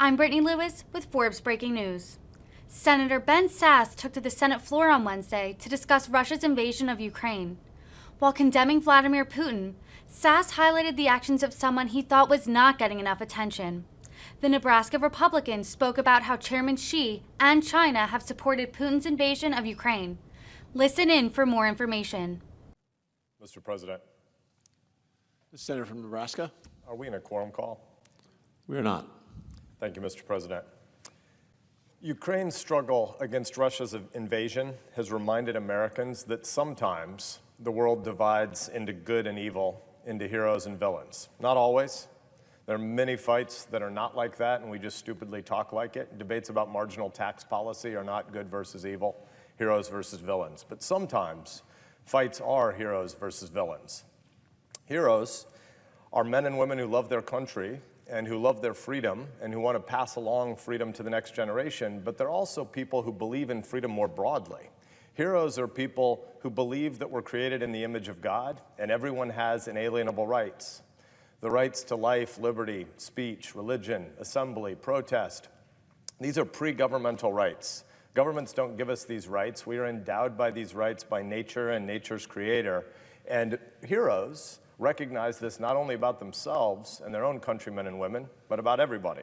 I'm Brittany Lewis with Forbes Breaking News. Senator Ben Sasse took to the Senate floor on Wednesday to discuss Russia's invasion of Ukraine. While condemning Vladimir Putin, Sasse highlighted the actions of someone he thought was not getting enough attention. The Nebraska Republican spoke about how Chairman Xi and China have supported Putin's invasion of Ukraine. Listen in for more information. Mr. President. The senator from Nebraska. Are we in a quorum call? We are not. Thank you, Mr. President. Ukraine's struggle against Russia's invasion has reminded Americans that sometimes the world divides into good and evil, into heroes and villains. Not always. There are many fights that are not like that, and we just stupidly talk like it. Debates about marginal tax policy are not good versus evil, heroes versus villains. But sometimes fights are heroes versus villains. Heroes are men and women who love their country and who love their freedom and who want to pass along freedom to the next generation, but they're also people who believe in freedom more broadly. Heroes are people who believe that we're created in the image of God and everyone has inalienable rights. The rights to life, liberty, speech, religion, assembly, protest. These are pre-governmental rights. Governments don't give us these rights. We are endowed by these rights by nature and nature's creator. And heroes recognize this not only about themselves and their own countrymen and women, but about everybody.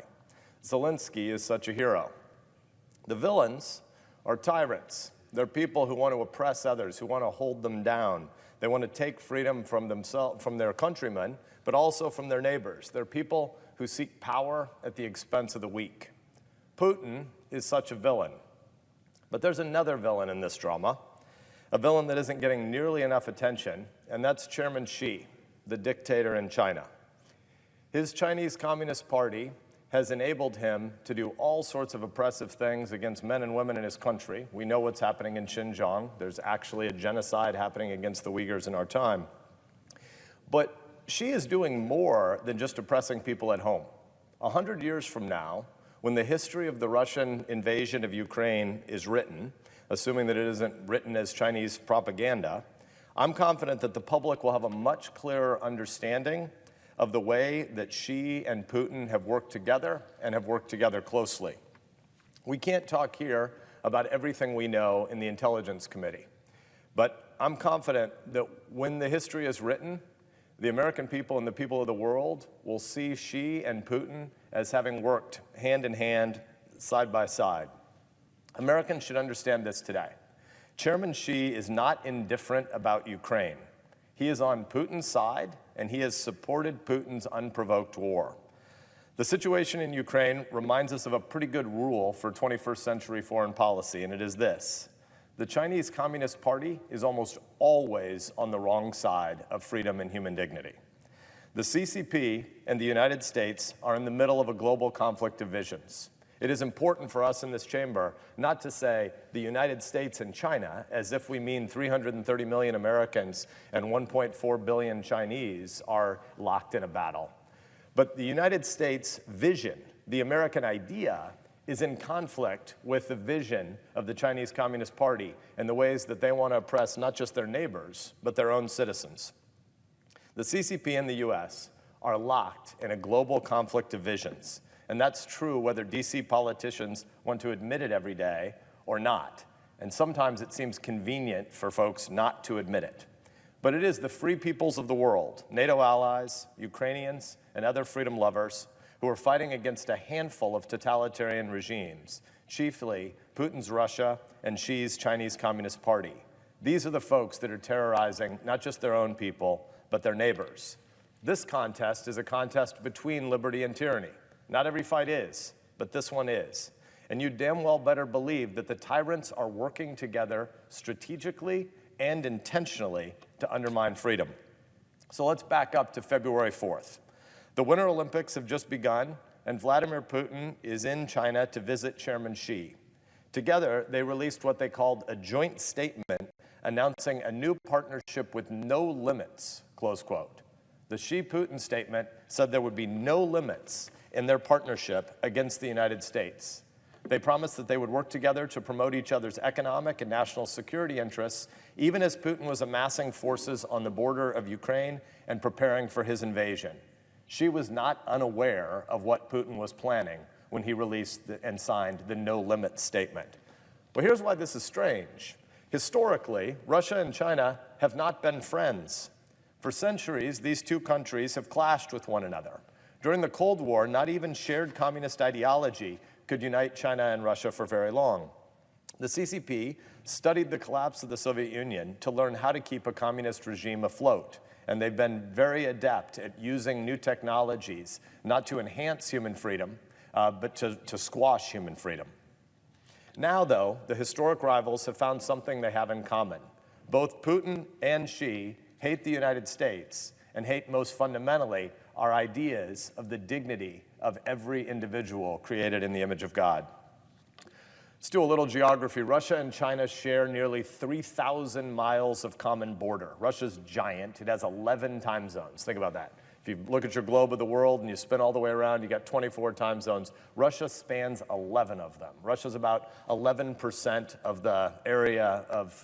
Zelensky is such a hero. The villains are tyrants. They're people who want to oppress others, who want to hold them down. They want to take freedom from themselves, from their countrymen, but also from their neighbors. They're people who seek power at the expense of the weak. Putin is such a villain. But there's another villain in this drama, a villain that isn't getting nearly enough attention, and that's Chairman Xi, the dictator in China. His Chinese Communist Party has enabled him to do all sorts of oppressive things against men and women in his country. We know what's happening in Xinjiang. There's actually a genocide happening against the Uyghurs in our time. But Xi is doing more than just oppressing people at home. 100 years from now, when the history of the Russian invasion of Ukraine is written, assuming that it isn't written as Chinese propaganda, I'm confident that the public will have a much clearer understanding of the way that Xi and Putin have worked together and have worked together closely. We can't talk here about everything we know in the Intelligence Committee, but I'm confident that when the history is written, the American people and the people of the world will see Xi and Putin as having worked hand in hand, side by side. Americans should understand this today. Chairman Xi is not indifferent about Ukraine. He is on Putin's side, and he has supported Putin's unprovoked war. The situation in Ukraine reminds us of a pretty good rule for 21st century foreign policy, and it is this. The Chinese Communist Party is almost always on the wrong side of freedom and human dignity. The CCP and the United States are in the middle of a global conflict of visions. It is important for us in this chamber not to say the United States and China as if we mean 330 million Americans and 1.4 billion Chinese are locked in a battle. But the United States vision, the American idea, is in conflict with the vision of the Chinese Communist Party and the ways that they want to oppress not just their neighbors, but their own citizens. The CCP and the US are locked in a global conflict of visions. And that's true whether DC politicians want to admit it every day or not. And sometimes it seems convenient for folks not to admit it. But it is the free peoples of the world, NATO allies, Ukrainians, and other freedom lovers who are fighting against a handful of totalitarian regimes, chiefly Putin's Russia and Xi's Chinese Communist Party. These are the folks that are terrorizing not just their own people, but their neighbors. This contest is a contest between liberty and tyranny. Not every fight is, but this one is. And you damn well better believe that the tyrants are working together strategically and intentionally to undermine freedom. So let's back up to February 4th. The Winter Olympics have just begun, and Vladimir Putin is in China to visit Chairman Xi. Together, they released what they called a joint statement announcing a new partnership with no limits, close quote. The Xi-Putin statement said there would be no limits in their partnership against the United States. They promised that they would work together to promote each other's economic and national security interests, even as Putin was amassing forces on the border of Ukraine and preparing for his invasion. She was not unaware of what Putin was planning when he released and signed the No Limits statement. Well, here's why this is strange. Historically, Russia and China have not been friends. For centuries, these two countries have clashed with one another. During the Cold War, not even shared communist ideology could unite China and Russia for very long. The CCP studied the collapse of the Soviet Union to learn how to keep a communist regime afloat. And they've been very adept at using new technologies, not to enhance human freedom, but to squash human freedom. Now, though, the historic rivals have found something they have in common. Both Putin and Xi hate the United States and hate most fundamentally our ideas of the dignity of every individual created in the image of God. Let's do a little geography. Russia and China share nearly 3,000 miles of common border. Russia's giant. It has 11 time zones. Think about that. If you look at your globe of the world and you spin all the way around, you got 24 time zones. Russia spans 11 of them. Russia's about 11% of the area of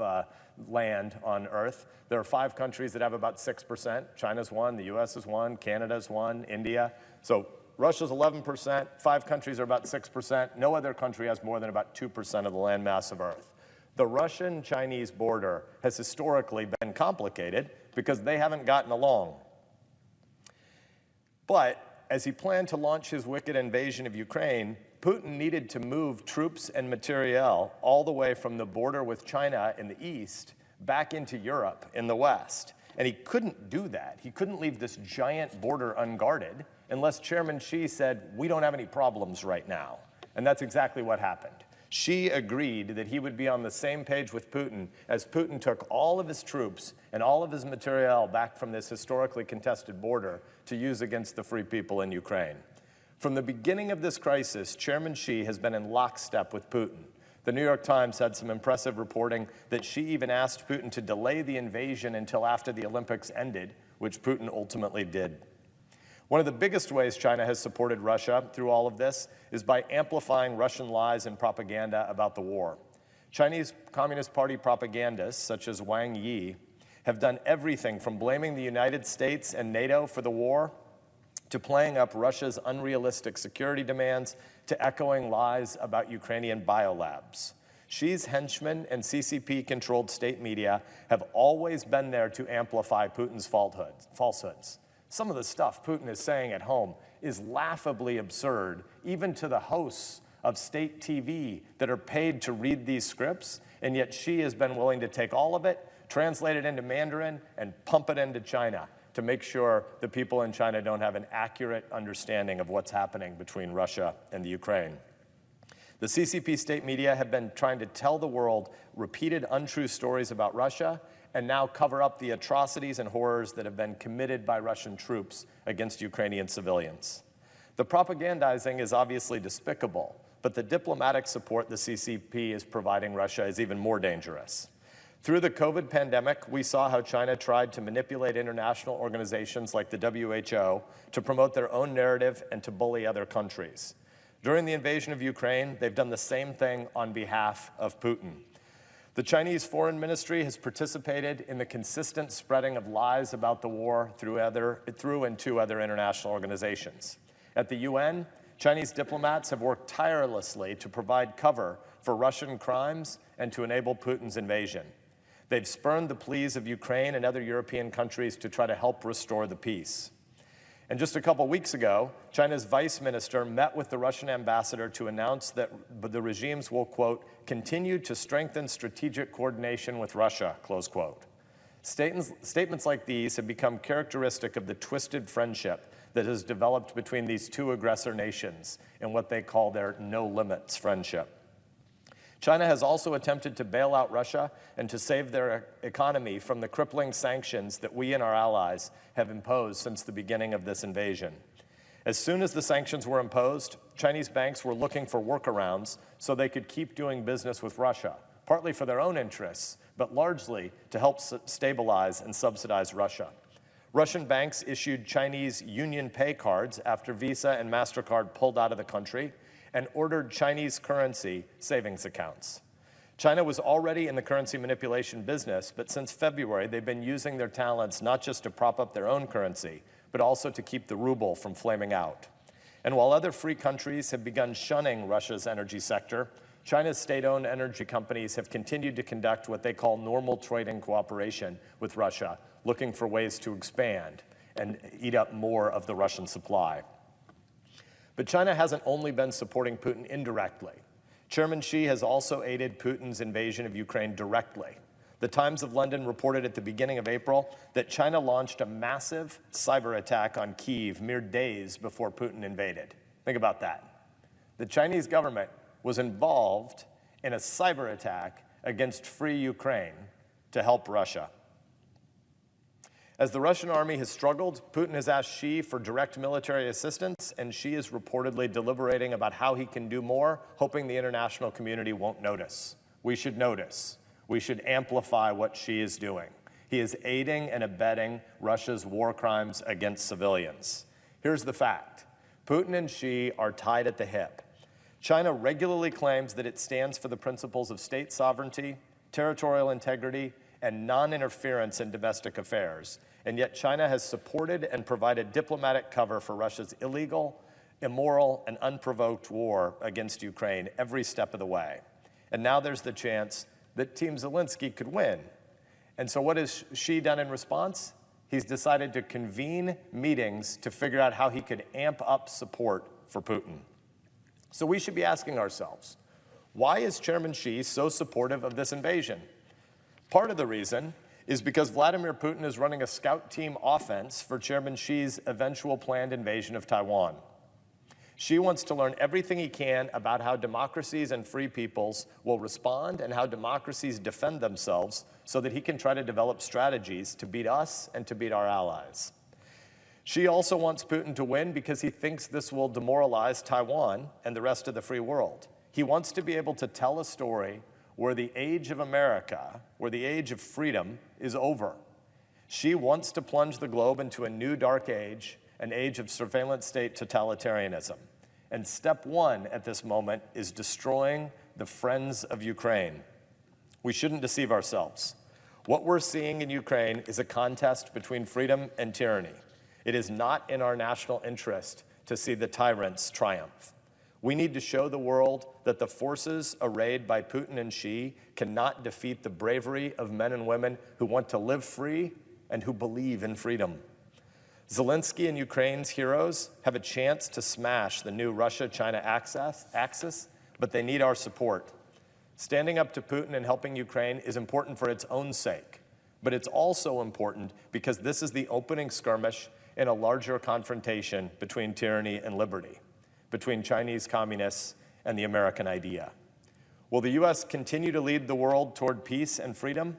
land on Earth. There are 5 countries that have about 6%. China's one, the US is one, Canada's one, India. So Russia's 11%, 5 countries are about 6%. No other country has more than about 2% of the landmass of Earth. The Russian-Chinese border has historically been complicated because they haven't gotten along. But as he planned to launch his wicked invasion of Ukraine, Putin needed to move troops and materiel all the way from the border with China in the east back into Europe in the west. And he couldn't do that. He couldn't leave this giant border unguarded unless Chairman Xi said, we don't have any problems right now. And that's exactly what happened. Xi agreed that he would be on the same page with Putin as Putin took all of his troops and all of his materiel back from this historically contested border to use against the free people in Ukraine. From the beginning of this crisis, Chairman Xi has been in lockstep with Putin. The New York Times had some impressive reporting that Xi even asked Putin to delay the invasion until after the Olympics ended, which Putin ultimately did. One of the biggest ways China has supported Russia through all of this is by amplifying Russian lies and propaganda about the war. Chinese Communist Party propagandists, such as Wang Yi, have done everything from blaming the United States and NATO for the war to playing up Russia's unrealistic security demands to echoing lies about Ukrainian biolabs. Xi's henchmen and CCP-controlled state media have always been there to amplify Putin's falsehoods. Some of the stuff Putin is saying at home is laughably absurd, even to the hosts of state TV that are paid to read these scripts, and yet Xi has been willing to take all of it, translate it into Mandarin, and pump it into China to make sure the people in China don't have an accurate understanding of what's happening between Russia and the Ukraine. The CCP state media have been trying to tell the world repeated untrue stories about Russia and now cover up the atrocities and horrors that have been committed by Russian troops against Ukrainian civilians. The propagandizing is obviously despicable, but the diplomatic support the CCP is providing Russia is even more dangerous. Through the COVID pandemic, we saw how China tried to manipulate international organizations like the WHO to promote their own narrative and to bully other countries. During the invasion of Ukraine, they've done the same thing on behalf of Putin. The Chinese Foreign Ministry has participated in the consistent spreading of lies about the war through and to other international organizations. At the UN, Chinese diplomats have worked tirelessly to provide cover for Russian crimes and to enable Putin's invasion. They've spurned the pleas of Ukraine and other European countries to try to help restore the peace. And just a couple weeks ago, China's vice minister met with the Russian ambassador to announce that the regimes will, quote, continue to strengthen strategic coordination with Russia, close quote. Statements like these have become characteristic of the twisted friendship that has developed between these two aggressor nations in what they call their no limits friendship. China has also attempted to bail out Russia and to save their economy from the crippling sanctions that we and our allies have imposed since the beginning of this invasion. As soon as the sanctions were imposed, Chinese banks were looking for workarounds so they could keep doing business with Russia, partly for their own interests, but largely to help stabilize and subsidize Russia. Russian banks issued Chinese Union Pay cards after Visa and MasterCard pulled out of the country, and ordered Chinese currency savings accounts. China was already in the currency manipulation business, but since February, they've been using their talents not just to prop up their own currency, but also to keep the ruble from flaming out. And while other free countries have begun shunning Russia's energy sector, China's state-owned energy companies have continued to conduct what they call normal trading cooperation with Russia, looking for ways to expand and eat up more of the Russian supply. But China hasn't only been supporting Putin indirectly. Chairman Xi has also aided Putin's invasion of Ukraine directly. The Times of London reported at the beginning of April that China launched a massive cyber attack on Kyiv mere days before Putin invaded. Think about that. The Chinese government was involved in a cyber attack against free Ukraine to help Russia. As the Russian army has struggled, Putin has asked Xi for direct military assistance, and Xi is reportedly deliberating about how he can do more, hoping the international community won't notice. We should notice. We should amplify what Xi is doing. He is aiding and abetting Russia's war crimes against civilians. Here's the fact. Putin and Xi are tied at the hip. China regularly claims that it stands for the principles of state sovereignty, territorial integrity, and non-interference in domestic affairs. And yet China has supported and provided diplomatic cover for Russia's illegal, immoral, and unprovoked war against Ukraine every step of the way. And now there's the chance that Team Zelensky could win. And so what has Xi done in response? He's decided to convene meetings to figure out how he could amp up support for Putin. So we should be asking ourselves, why is Chairman Xi so supportive of this invasion? Part of the reason is because Vladimir Putin is running a scout team offense for Chairman Xi's eventual planned invasion of Taiwan. Xi wants to learn everything he can about how democracies and free peoples will respond and how democracies defend themselves so that he can try to develop strategies to beat us and to beat our allies. Xi also wants Putin to win because he thinks this will demoralize Taiwan and the rest of the free world. He wants to be able to tell a story where the age of America, where the age of freedom is over. Xi wants to plunge the globe into a new dark age, an age of surveillance state totalitarianism. And step one at this moment is destroying the friends of Ukraine. We shouldn't deceive ourselves. What we're seeing in Ukraine is a contest between freedom and tyranny. It is not in our national interest to see the tyrants triumph. We need to show the world that the forces arrayed by Putin and Xi cannot defeat the bravery of men and women who want to live free and who believe in freedom. Zelensky and Ukraine's heroes have a chance to smash the new Russia-China axis, but they need our support. Standing up to Putin and helping Ukraine is important for its own sake, but it's also important because this is the opening skirmish in a larger confrontation between tyranny and liberty, between Chinese communists and the American idea. Will the U.S. continue to lead the world toward peace and freedom?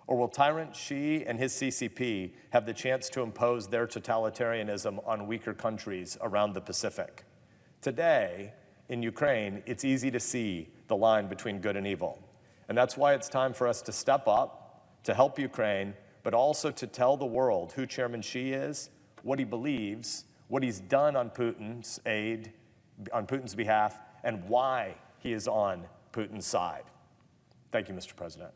Or will tyrant Xi and his CCP have the chance to impose their totalitarianism on weaker countries around the Pacific? Today, in Ukraine, it's easy to see the line between good and evil. And that's why it's time for us to step up, to help Ukraine, but also to tell the world who Chairman Xi is, what he believes, what he's done on Putin's behalf, and why he is on Putin's side. Thank you, Mr. President.